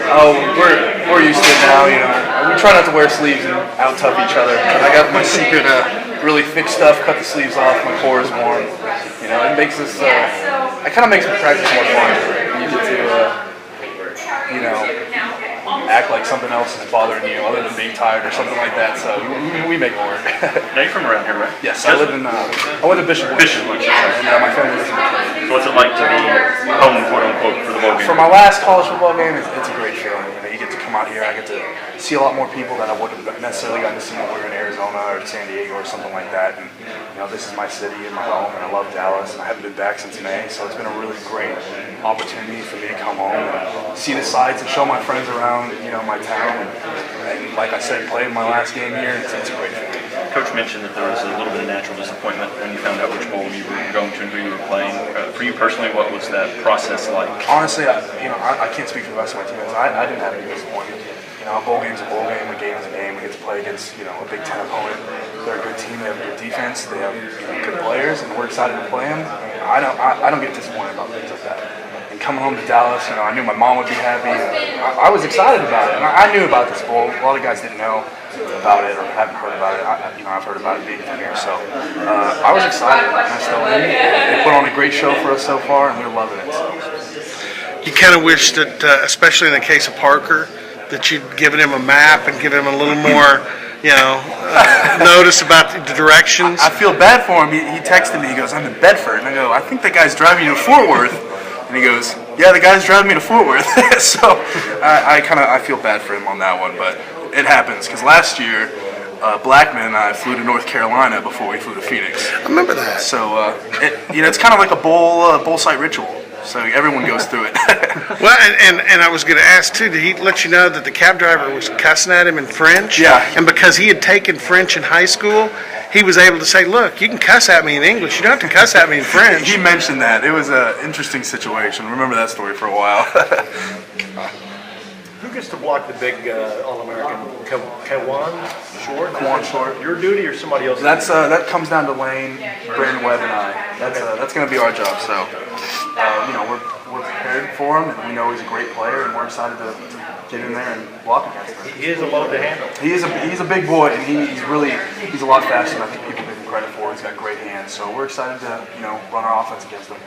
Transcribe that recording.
Oh, we're used to it now. You know, we try not to wear sleeves and out tough each other. I got my secret, really thick stuff. Cut the sleeves off. My core is warm. You know, it makes us. It kind of makes practice more fun. You get to, you know, act like something else is bothering you other than being tired or something like that. So we make it work. Now you're from around here, right? Yes, I live in. I went to Bishop, and my family lives in Bishop. So what's it like to be home, quote unquote, for the ball game? For my last college football game, it's a great feeling. You know, you get to come out here. I get to see a lot more people that I wouldn't have necessarily gotten to see when we were in Arizona or San Diego or something like that. And you know, this is my city and my home, and I love Dallas. And I haven't been back since May, so it's been a really great opportunity for me to come home and see the sights and show my friends around, you know, my town. And like I said, playing my last game here, it's a great feeling. Coach mentioned that there was a little bit of natural disappointment when you found out which bowl you were going to and who you were playing. For you personally, what was that process like? Honestly, I can't speak for the rest of my teammates. I didn't have any disappointment. You know, a bowl game's a bowl game, a game's a game. We get to play against, you know, a Big Ten opponent. They're a good team. They have a good defense. They have, you know, good players, and we're excited to play them. I don't get disappointed about things like that. And coming home to Dallas, you know, I knew my mom would be happy. I was excited about it, and I knew about this bowl. A lot of guys didn't know about it or haven't heard about it. I've heard about it being from here, so I was excited, and I still am. They put on a great show for us so far, and we're loving it. So. You kind of wish that, especially in the case of Parker, that you'd given him a map and given him a little more, you know, notice about the directions. I feel bad for him. He texted me. He goes, "I'm in Bedford," and I go, "I think the guy's driving you to Fort Worth." And he goes, "Yeah, the guy's driving me to Fort Worth." So I feel bad for him on that one, but it happens because last year Blackman and I flew to North Carolina before we flew to Phoenix. I remember that. So it's kind of like a bowl site ritual. So everyone goes through it. Well, and I was going to ask too. Did he let you know that the cab driver was cussing at him in French? Yeah. And because he had taken French in high school, he was able to say, "Look, you can cuss at me in English. You don't have to cuss at me in French." He mentioned that. It was an interesting situation. Remember that story for a while. Who gets to block the big All-American? Kawan Short. Your duty or somebody else's? That comes down to Lane, Brandon Webb, and I. That's going to be our job. So, you know, we're prepared for him, and we know he's a great player, and we're excited to get in there and block against him. He is a load to handle. He's a big boy, and he's a lot faster than I think people give him credit for. He's got great hands, so we're excited to, you know, run our offense against him.